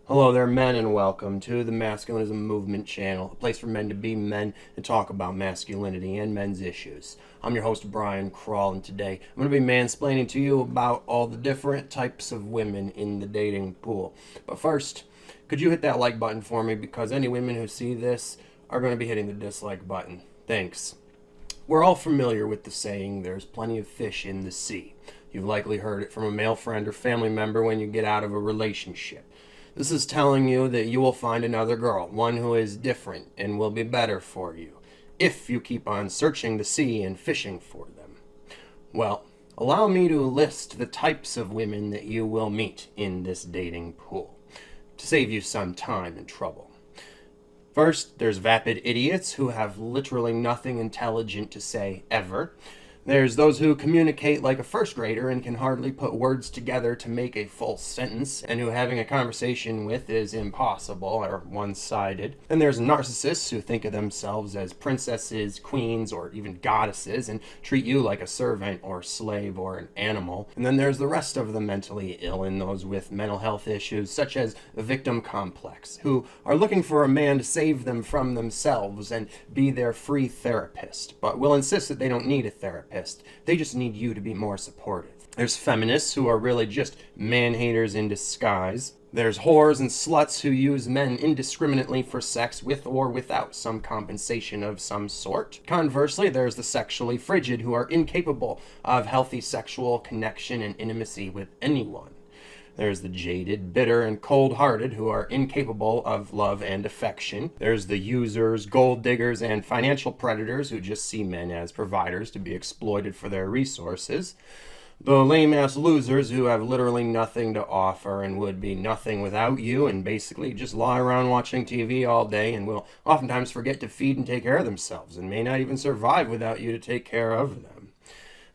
Hello there, men, and welcome to the Masculinism Movement channel, a place for men to be men and talk about masculinity and men's issues. I'm your host, Brian Crawl, and today I'm going to be mansplaining to you about all the different types of women in the dating pool. But first, could you hit that like button for me, because any women who see this are going to be hitting the dislike button. Thanks. We're all familiar with the saying, there's plenty of fish in the sea. You've likely heard it from a male friend or family member when you get out of a relationship. This is telling you that you will find another girl, one who is different and will be better for you, if you keep on searching the sea and fishing for them. Well, allow me to list the types of women that you will meet in this dating pool, to save you some time and trouble. First, there's vapid idiots who have literally nothing intelligent to say ever. There's those who communicate like a first grader and can hardly put words together to make a full sentence, and who having a conversation with is impossible or one-sided. And there's narcissists who think of themselves as princesses, queens, or even goddesses, and treat you like a servant or slave or an animal. And then there's the rest of the mentally ill and those with mental health issues, such as the victim complex, who are looking for a man to save them from themselves and be their free therapist, but will insist that they don't need a therapist. They just need you to be more supportive. There's feminists who are really just man-haters in disguise. There's whores and sluts who use men indiscriminately for sex with or without some compensation of some sort. Conversely, there's the sexually frigid who are incapable of healthy sexual connection and intimacy with anyone. There's the jaded, bitter, and cold-hearted who are incapable of love and affection. There's the users, gold diggers, and financial predators who just see men as providers to be exploited for their resources. The lame-ass losers who have literally nothing to offer and would be nothing without you and basically just lie around watching TV all day and will oftentimes forget to feed and take care of themselves and may not even survive without you to take care of them.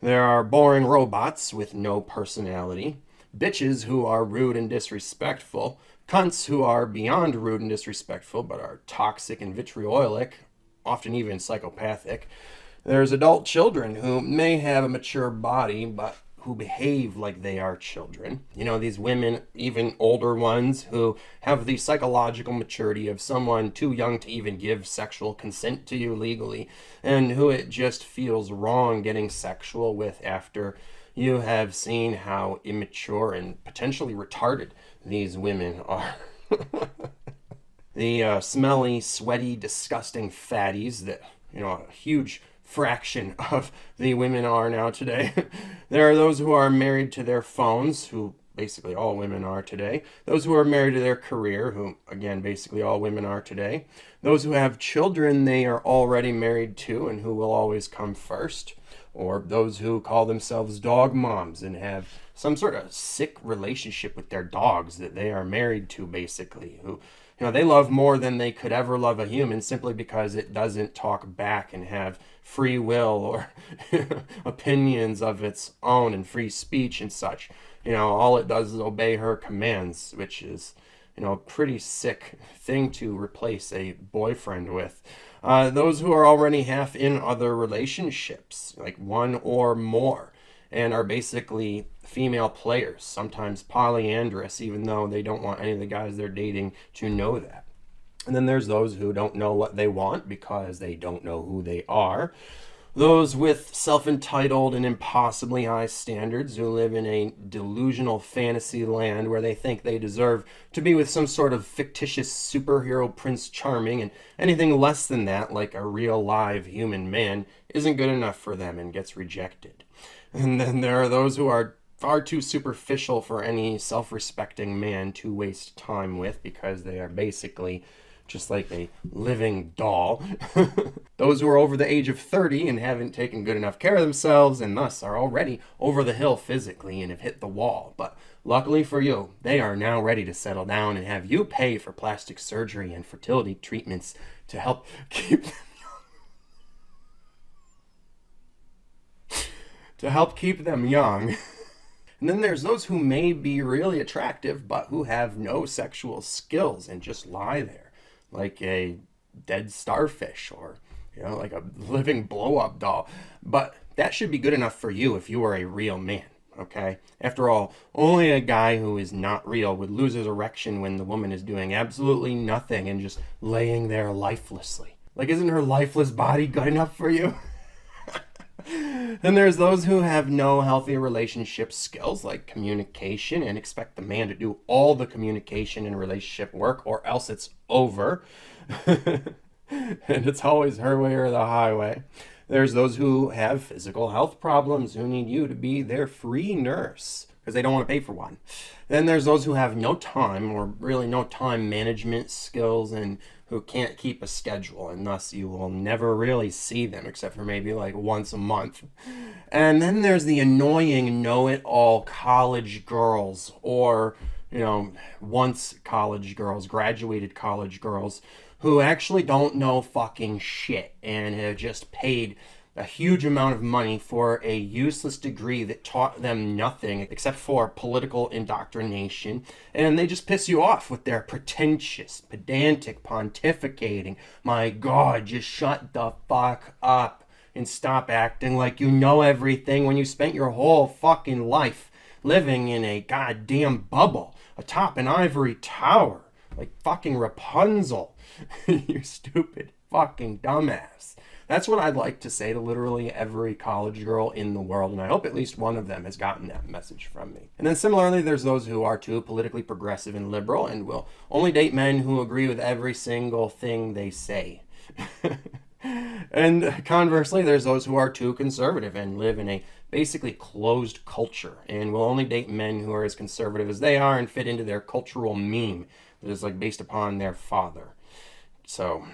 There are boring robots with no personality. Bitches who are rude and disrespectful, cunts who are beyond rude and disrespectful but are toxic and vitriolic, often even psychopathic. There's adult children who may have a mature body but who behave like they are children. You know, these women, even older ones, who have the psychological maturity of someone too young to even give sexual consent to you legally, and who it just feels wrong getting sexual with after you have seen how immature and potentially retarded these women are. The smelly, sweaty, disgusting fatties that, a huge fraction of the women are now today. There are those who are married to their phones, who basically all women are today. Those who are married to their career, who, again, basically all women are today. Those who have children they are already married to and who will always come first. Or those who call themselves dog moms and have some sort of sick relationship with their dogs that they are married to, basically, who, they love more than they could ever love a human simply because it doesn't talk back and have free will or opinions of its own and free speech and such. All it does is obey her commands, which is, a pretty sick thing to replace a boyfriend with. Those who are already half in other relationships, like one or more, and are basically female players, sometimes polyandrous, even though they don't want any of the guys they're dating to know that. And then there's those who don't know what they want because they don't know who they are. Those with self-entitled and impossibly high standards who live in a delusional fantasy land where they think they deserve to be with some sort of fictitious superhero Prince Charming, and anything less than that, like a real live human man, isn't good enough for them and gets rejected. And then there are those who are far too superficial for any self-respecting man to waste time with because they are basically just like a living doll. Those who are over the age of 30 and haven't taken good enough care of themselves and thus are already over the hill physically and have hit the wall. But luckily for you, they are now ready to settle down and have you pay for plastic surgery and fertility treatments to help keep them young. And then there's those who may be really attractive but who have no sexual skills and just lie there like a dead starfish or, like a living blow-up doll. But that should be good enough for you if you are a real man. okay? After all, only a guy who is not real would lose his erection when the woman is doing absolutely nothing and just laying there lifelessly. Like, isn't her lifeless body good enough for you? Then there's those who have no healthy relationship skills like communication and expect the man to do all the communication and relationship work or else it's over. And it's always her way or the highway. There's those who have physical health problems who need you to be their free nurse because they don't want to pay for one. Then there's those who have no time or really no time management skills and who can't keep a schedule, and thus you will never really see them except for maybe like once a month. And then there's the annoying know-it-all college girls, or once college girls, graduated college girls, who actually don't know fucking shit and have just paid a huge amount of money for a useless degree that taught them nothing except for political indoctrination, and they just piss you off with their pretentious, pedantic pontificating. My God, just shut the fuck up and stop acting like you know everything when you spent your whole fucking life living in a goddamn bubble atop an ivory tower like fucking Rapunzel. You stupid fucking dumbass. That's what I'd like to say to literally every college girl in the world, and I hope at least one of them has gotten that message from me. And then similarly, there's those who are too politically progressive and liberal and will only date men who agree with every single thing they say. And conversely, there's those who are too conservative and live in a basically closed culture and will only date men who are as conservative as they are and fit into their cultural meme that is like based upon their father. So...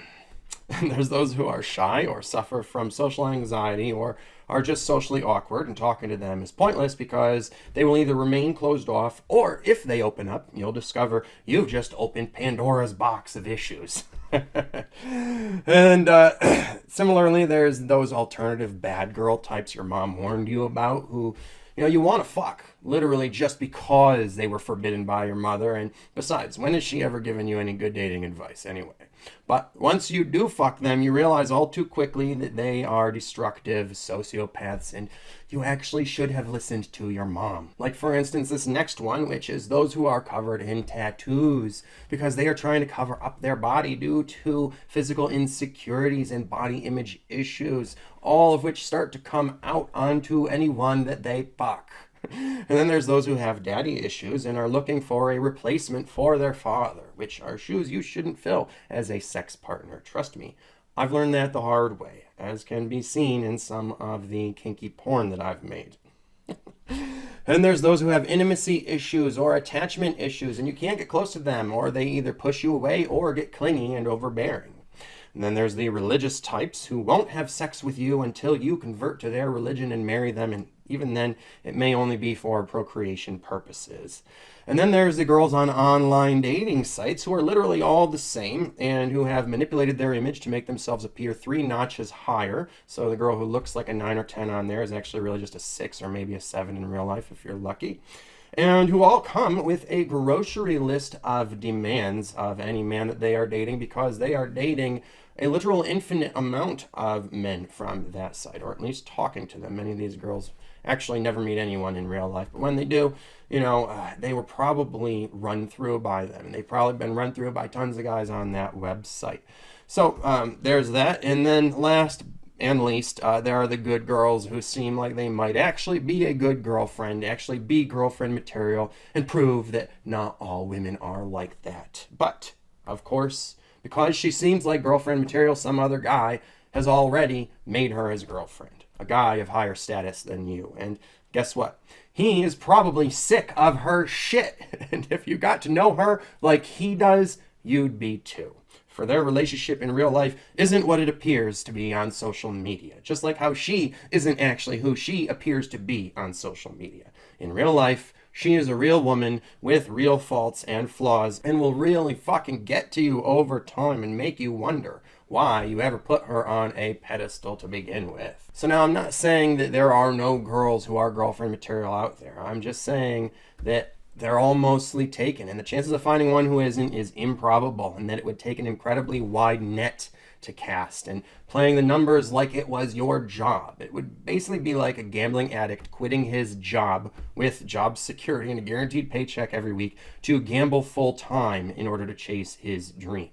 And there's those who are shy or suffer from social anxiety or are just socially awkward, and talking to them is pointless because they will either remain closed off, or if they open up, you'll discover you've just opened Pandora's box of issues. And similarly, there's those alternative bad girl types your mom warned you about who, you want to fuck, literally just because they were forbidden by your mother. And besides, when has she ever given you any good dating advice anyway? But once you do fuck them, you realize all too quickly that they are destructive sociopaths, and you actually should have listened to your mom. Like, for instance, this next one, which is those who are covered in tattoos because they are trying to cover up their body due to physical insecurities and body image issues, all of which start to come out onto anyone that they fuck. And then there's those who have daddy issues and are looking for a replacement for their father, which are shoes you shouldn't fill as a sex partner. Trust me, I've learned that the hard way, as can be seen in some of the kinky porn that I've made. And there's those who have intimacy issues or attachment issues, and you can't get close to them, or they either push you away or get clingy and overbearing. And then there's the religious types who won't have sex with you until you convert to their religion and marry them, and even then, it may only be for procreation purposes. And then there's the girls on online dating sites who are literally all the same and who have manipulated their image to make themselves appear 3 notches higher. So the girl who looks like a 9 or 10 on there is actually really just a 6 or maybe a 7 in real life if you're lucky. And who all come with a grocery list of demands of any man that they are dating because they are dating a literal infinite amount of men from that site, or at least talking to them. Many of these girls actually never meet anyone in real life, but when they do, they were probably run through by them, and they've probably been run through by tons of guys on that website. So there's that. And then last and least, there are the good girls who seem like they might actually be a good girlfriend, actually be girlfriend material, and prove that not all women are like that. But of course, because she seems like girlfriend material, some other guy has already made her his girlfriend, a guy of higher status than you. And guess what? He is probably sick of her shit. And if you got to know her like he does, you'd be too. For their relationship in real life isn't what it appears to be on social media. Just like how she isn't actually who she appears to be on social media. In real life, she is a real woman with real faults and flaws and will really fucking get to you over time and make you wonder why you ever put her on a pedestal to begin with. So now I'm not saying that there are no girls who are girlfriend material out there. I'm just saying that they're all mostly taken, and the chances of finding one who isn't is improbable, and that it would take an incredibly wide net to cast, and playing the numbers like it was your job. It would basically be like a gambling addict quitting his job with job security and a guaranteed paycheck every week to gamble full time in order to chase his dream,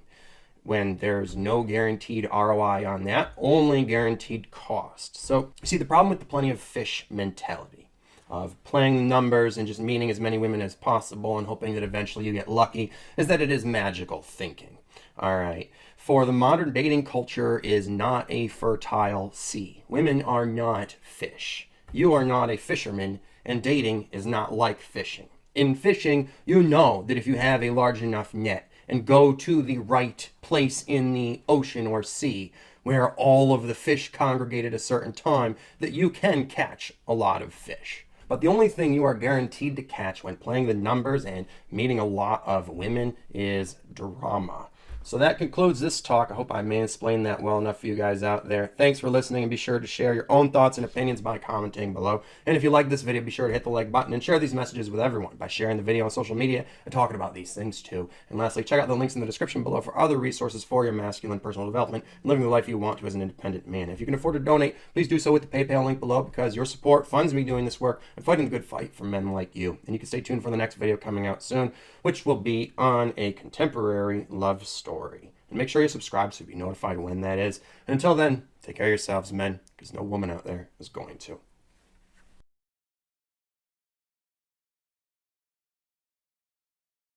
when there's no guaranteed ROI on that, only guaranteed cost. So you see, the problem with the plenty of fish mentality of playing the numbers and just meeting as many women as possible and hoping that eventually you get lucky is that it is magical thinking. All right. For the modern dating culture is not a fertile sea. Women are not fish. You are not a fisherman, and dating is not like fishing. In fishing, you know that if you have a large enough net and go to the right place in the ocean or sea where all of the fish congregate at a certain time, that you can catch a lot of fish. But the only thing you are guaranteed to catch when playing the numbers and meeting a lot of women is drama. So that concludes this talk. I hope I mansplained that well enough for you guys out there. Thanks for listening, and be sure to share your own thoughts and opinions by commenting below. And if you like this video, be sure to hit the like button and share these messages with everyone by sharing the video on social media and talking about these things too. And lastly, check out the links in the description below for other resources for your masculine personal development and living the life you want to as an independent man. If you can afford to donate, please do so with the PayPal link below, because your support funds me doing this work and fighting the good fight for men like you. And you can stay tuned for the next video coming out soon, which will be on a contemporary love story. And make sure you subscribe so you'll be notified when that is. And until then, take care of yourselves, men, because no woman out there is going to.